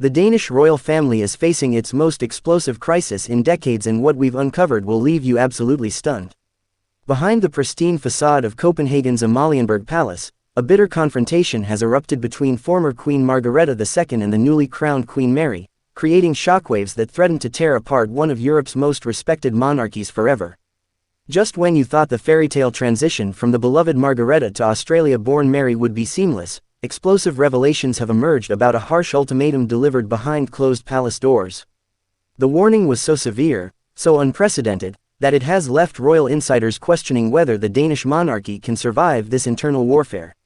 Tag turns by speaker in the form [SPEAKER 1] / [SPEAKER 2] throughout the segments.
[SPEAKER 1] The Danish royal family is facing its most explosive crisis in decades, and what we've uncovered will leave you absolutely stunned. Behind the pristine facade of Copenhagen's Amalienborg Palace, a bitter confrontation has erupted between former Queen Margarethe II and the newly crowned Queen Mary, creating shockwaves that threaten to tear apart one of Europe's most respected monarchies forever. Just when you thought the fairy tale transition from the beloved Margarethe to Australia-born Mary would be seamless, explosive revelations have emerged about a harsh ultimatum delivered behind closed palace doors. The warning was so severe, so unprecedented, that it has left royal insiders questioning whether the Danish monarchy can survive this internal warfare.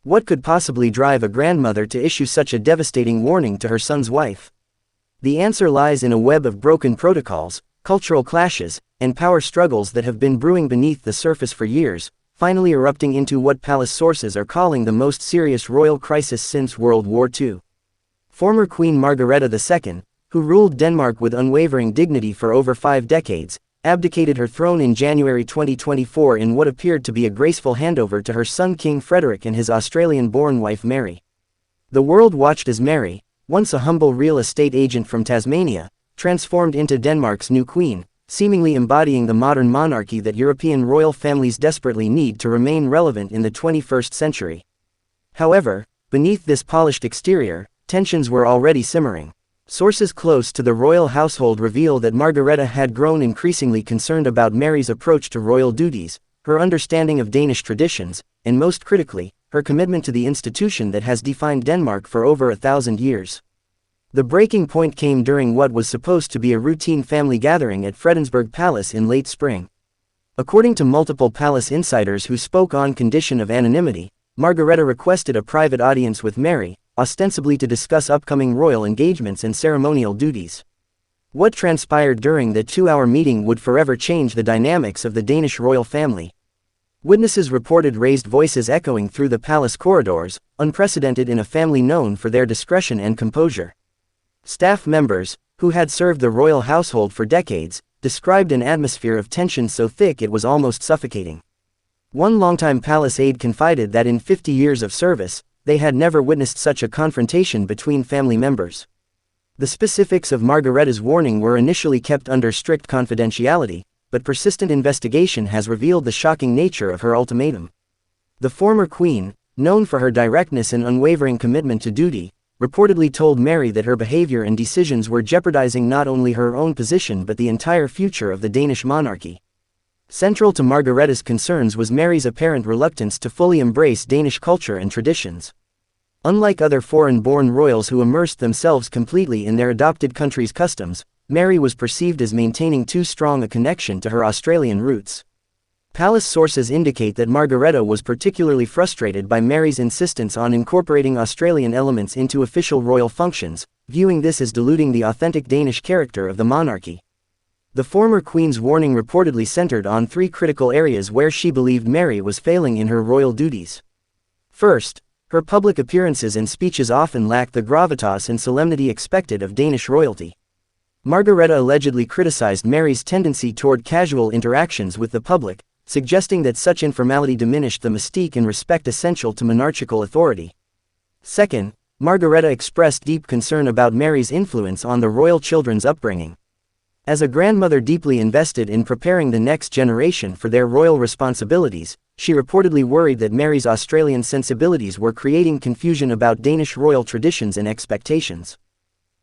[SPEAKER 1] What could possibly drive a grandmother to issue such a devastating warning to her son's wife? The answer lies in a web of broken protocols, cultural clashes, and power struggles that have been brewing beneath the surface for years, finally erupting into what palace sources are calling the most serious royal crisis since World War II. Former Queen Margarethe II, who ruled Denmark with unwavering dignity for over 5 decades, abdicated her throne in January 2024 in what appeared to be a graceful handover to her son King Frederik and his Australian-born wife Mary. The world watched as Mary, once a humble real estate agent from Tasmania, transformed into Denmark's new queen, seemingly embodying the modern monarchy that European royal families desperately need to remain relevant in the 21st century. However, beneath this polished exterior, tensions were already simmering. Sources close to the royal household reveal that Margarethe had grown increasingly concerned about Mary's approach to royal duties, her understanding of Danish traditions, and most critically, her commitment to the institution that has defined Denmark for over 1,000 years. The breaking point came during what was supposed to be a routine family gathering at Fredensborg Palace in late spring. According to multiple palace insiders who spoke on condition of anonymity, Margarethe requested a private audience with Mary, ostensibly to discuss upcoming royal engagements and ceremonial duties. What transpired during the 2-hour meeting would forever change the dynamics of the Danish royal family. Witnesses reported raised voices echoing through the palace corridors, unprecedented in a family known for their discretion and composure. Staff members, who had served the royal household for decades, described an atmosphere of tension so thick it was almost suffocating. One longtime palace aide confided that in 50 years of service, they had never witnessed such a confrontation between family members. The specifics of Margarethe's warning were initially kept under strict confidentiality, but persistent investigation has revealed the shocking nature of her ultimatum. The former queen, known for her directness and unwavering commitment to duty, reportedly told Mary that her behavior and decisions were jeopardizing not only her own position but the entire future of the Danish monarchy. Central to Margarethe's concerns was Mary's apparent reluctance to fully embrace Danish culture and traditions. Unlike other foreign-born royals who immersed themselves completely in their adopted country's customs, Mary was perceived as maintaining too strong a connection to her Australian roots. Palace sources indicate that Margarethe was particularly frustrated by Mary's insistence on incorporating Australian elements into official royal functions, viewing this as diluting the authentic Danish character of the monarchy. The former queen's warning reportedly centered on 3 critical areas where she believed Mary was failing in her royal duties. First, her public appearances and speeches often lacked the gravitas and solemnity expected of Danish royalty. Margarethe allegedly criticized Mary's tendency toward casual interactions with the public, suggesting that such informality diminished the mystique and respect essential to monarchical authority. Second, Margarethe expressed deep concern about Mary's influence on the royal children's upbringing. As a grandmother deeply invested in preparing the next generation for their royal responsibilities, she reportedly worried that Mary's Australian sensibilities were creating confusion about Danish royal traditions and expectations.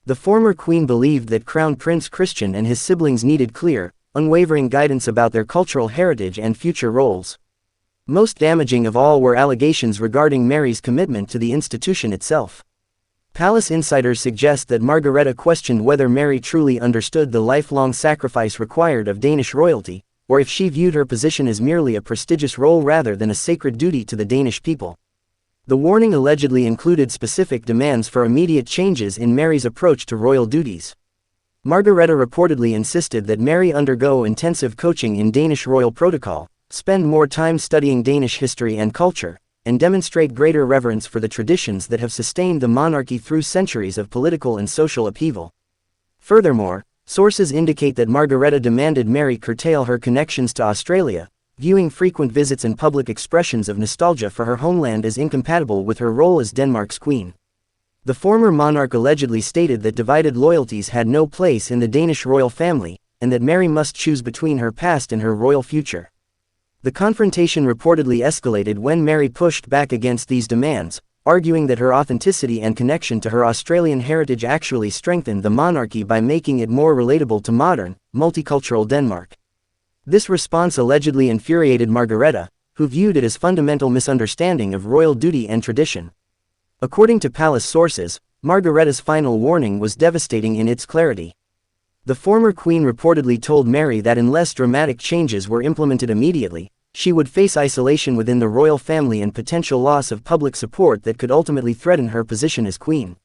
[SPEAKER 1] The former queen believed that Crown Prince Christian and his siblings needed clear, unwavering guidance about their cultural heritage and future roles. Most damaging of all were allegations regarding Mary's commitment to the institution itself. Palace insiders suggest that Margarethe questioned whether Mary truly understood the lifelong sacrifice required of Danish royalty, or if she viewed her position as merely a prestigious role rather than a sacred duty to the Danish people. The warning allegedly included specific demands for immediate changes in Mary's approach to royal duties. Margarethe reportedly insisted that Mary undergo intensive coaching in Danish royal protocol, spend more time studying Danish history and culture, and demonstrate greater reverence for the traditions that have sustained the monarchy through centuries of political and social upheaval. Furthermore, sources indicate that Margarethe demanded Mary curtail her connections to Australia, viewing frequent visits and public expressions of nostalgia for her homeland as incompatible with her role as Denmark's queen. The former monarch allegedly stated that divided loyalties had no place in the Danish royal family, and that Mary must choose between her past and her royal future. The confrontation reportedly escalated when Mary pushed back against these demands, arguing that her authenticity and connection to her Australian heritage actually strengthened the monarchy by making it more relatable to modern, multicultural Denmark. This response allegedly infuriated Margarethe, who viewed it as fundamental misunderstanding of royal duty and tradition. According to palace sources, Margarethe's final warning was devastating in its clarity. The former queen reportedly told Mary that unless dramatic changes were implemented immediately, she would face isolation within the royal family and potential loss of public support that could ultimately threaten her position as queen.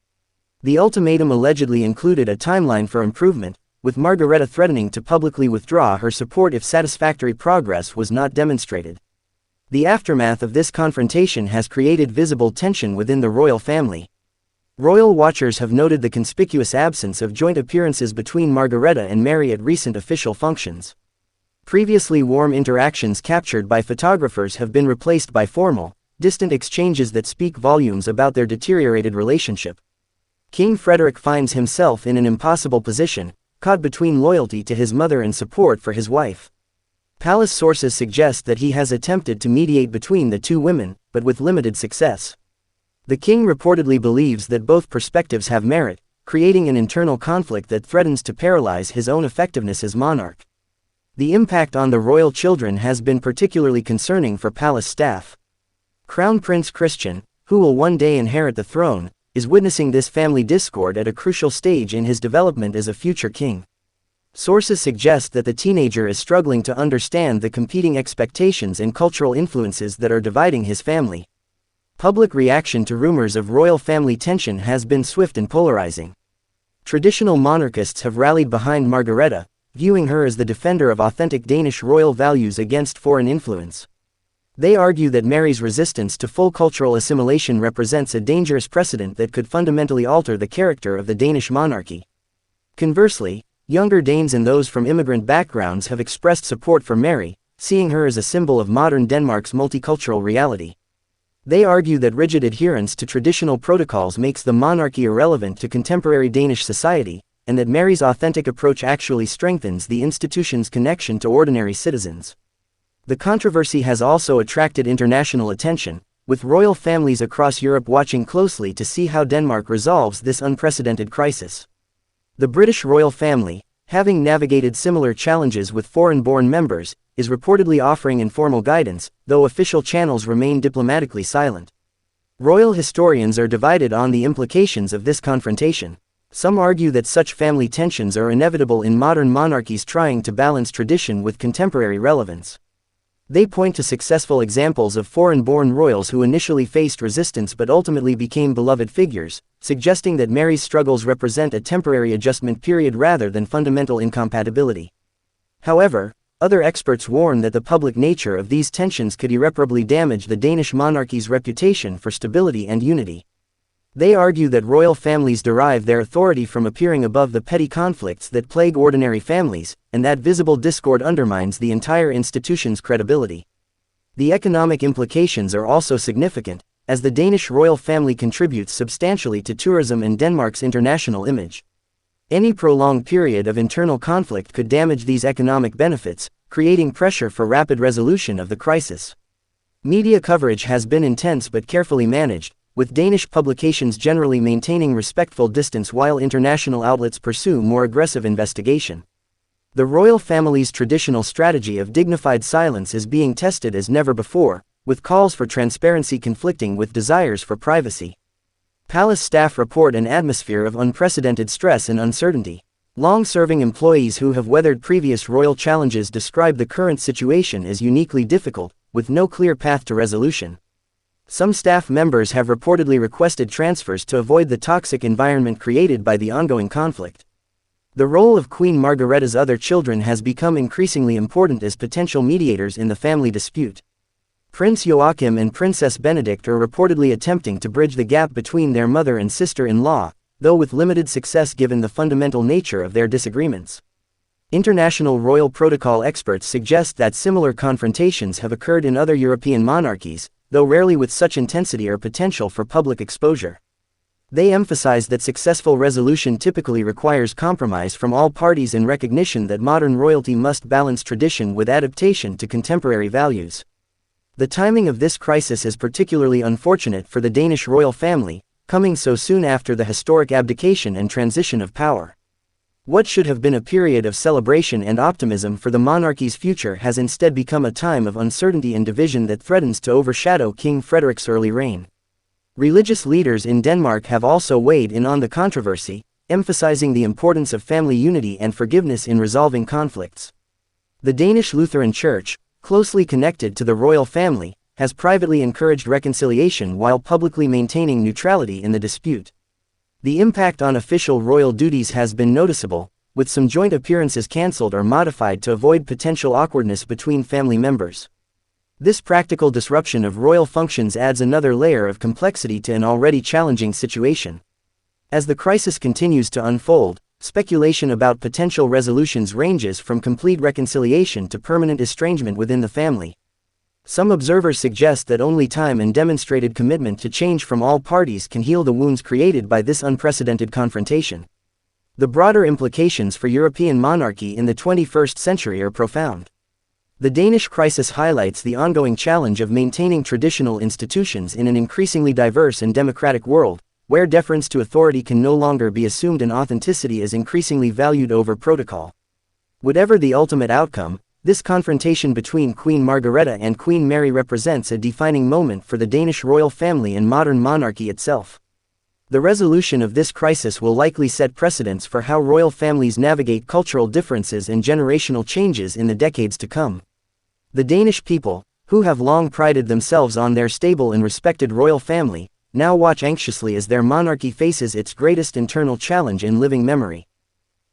[SPEAKER 1] The ultimatum allegedly included a timeline for improvement, with Margarethe threatening to publicly withdraw her support if satisfactory progress was not demonstrated. The aftermath of this confrontation has created visible tension within the royal family. Royal watchers have noted the conspicuous absence of joint appearances between Margarethe and Mary at recent official functions. Previously warm interactions captured by photographers have been replaced by formal, distant exchanges that speak volumes about their deteriorated relationship. King Frederick finds himself in an impossible position, caught between loyalty to his mother and support for his wife. Palace sources suggest that he has attempted to mediate between the two women, but with limited success. The king reportedly believes that both perspectives have merit, creating an internal conflict that threatens to paralyze his own effectiveness as monarch. The impact on the royal children has been particularly concerning for palace staff. Crown Prince Christian, who will one day inherit the throne, is witnessing this family discord at a crucial stage in his development as a future king. Sources suggest that the teenager is struggling to understand the competing expectations and cultural influences that are dividing his family. Public reaction to rumors of royal family tension has been swift and polarizing. Traditional monarchists have rallied behind Margarethe, viewing her as the defender of authentic Danish royal values against foreign influence. They argue that Mary's resistance to full cultural assimilation represents a dangerous precedent that could fundamentally alter the character of the Danish monarchy. Conversely, younger Danes and those from immigrant backgrounds have expressed support for Mary, seeing her as a symbol of modern Denmark's multicultural reality. They argue that rigid adherence to traditional protocols makes the monarchy irrelevant to contemporary Danish society, and that Mary's authentic approach actually strengthens the institution's connection to ordinary citizens. The controversy has also attracted international attention, with royal families across Europe watching closely to see how Denmark resolves this unprecedented crisis. The British royal family, having navigated similar challenges with foreign-born members, is reportedly offering informal guidance, though official channels remain diplomatically silent. Royal historians are divided on the implications of this confrontation. Some argue that such family tensions are inevitable in modern monarchies trying to balance tradition with contemporary relevance. They point to successful examples of foreign-born royals who initially faced resistance but ultimately became beloved figures, suggesting that Mary's struggles represent a temporary adjustment period rather than fundamental incompatibility. However, other experts warn that the public nature of these tensions could irreparably damage the Danish monarchy's reputation for stability and unity. They argue that royal families derive their authority from appearing above the petty conflicts that plague ordinary families, and that visible discord undermines the entire institution's credibility. The economic implications are also significant, as the Danish royal family contributes substantially to tourism and Denmark's international image. Any prolonged period of internal conflict could damage these economic benefits, creating pressure for rapid resolution of the crisis. Media coverage has been intense but carefully managed, with Danish publications generally maintaining respectful distance while international outlets pursue more aggressive investigation. The royal family's traditional strategy of dignified silence is being tested as never before, with calls for transparency conflicting with desires for privacy. Palace staff report an atmosphere of unprecedented stress and uncertainty. Long-serving employees who have weathered previous royal challenges describe the current situation as uniquely difficult, with no clear path to resolution. Some staff members have reportedly requested transfers to avoid the toxic environment created by the ongoing conflict. The role of Queen Margarethe's other children has become increasingly important as potential mediators in the family dispute. Prince Joachim and Princess Benedict are reportedly attempting to bridge the gap between their mother and sister-in-law, though with limited success given the fundamental nature of their disagreements. International royal protocol experts suggest that similar confrontations have occurred in other European monarchies, though rarely with such intensity or potential for public exposure. They emphasize that successful resolution typically requires compromise from all parties and recognition that modern royalty must balance tradition with adaptation to contemporary values. The timing of this crisis is particularly unfortunate for the Danish royal family, coming so soon after the historic abdication and transition of power. What should have been a period of celebration and optimism for the monarchy's future has instead become a time of uncertainty and division that threatens to overshadow King Frederick's early reign. Religious leaders in Denmark have also weighed in on the controversy, emphasizing the importance of family unity and forgiveness in resolving conflicts. The Danish Lutheran Church, closely connected to the royal family, has privately encouraged reconciliation while publicly maintaining neutrality in the dispute. The impact on official royal duties has been noticeable, with some joint appearances cancelled or modified to avoid potential awkwardness between family members. This practical disruption of royal functions adds another layer of complexity to an already challenging situation. As the crisis continues to unfold, speculation about potential resolutions ranges from complete reconciliation to permanent estrangement within the family. Some observers suggest that only time and demonstrated commitment to change from all parties can heal the wounds created by this unprecedented confrontation. The broader implications for European monarchy in the 21st century are profound. The Danish crisis highlights the ongoing challenge of maintaining traditional institutions in an increasingly diverse and democratic world, where deference to authority can no longer be assumed and authenticity is increasingly valued over protocol. Whatever the ultimate outcome, this confrontation between Queen Margarethe and Queen Mary represents a defining moment for the Danish royal family and modern monarchy itself. The resolution of this crisis will likely set precedents for how royal families navigate cultural differences and generational changes in the decades to come. The Danish people, who have long prided themselves on their stable and respected royal family, now watch anxiously as their monarchy faces its greatest internal challenge in living memory.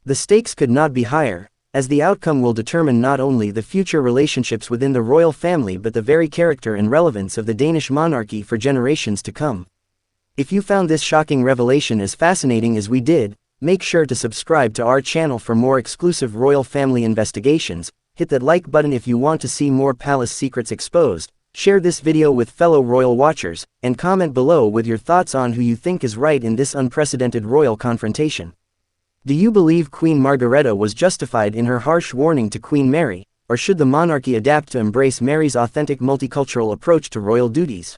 [SPEAKER 1] The stakes could not be higher, as the outcome will determine not only the future relationships within the royal family but the very character and relevance of the Danish monarchy for generations to come. If you found this shocking revelation as fascinating as we did, make sure to subscribe to our channel for more exclusive royal family investigations. Hit that like button if you want to see more palace secrets exposed, share this video with fellow royal watchers, and comment below with your thoughts on who you think is right in this unprecedented royal confrontation. Do you believe Queen Margarethe was justified in her harsh warning to Queen Mary, or should the monarchy adapt to embrace Mary's authentic multicultural approach to royal duties?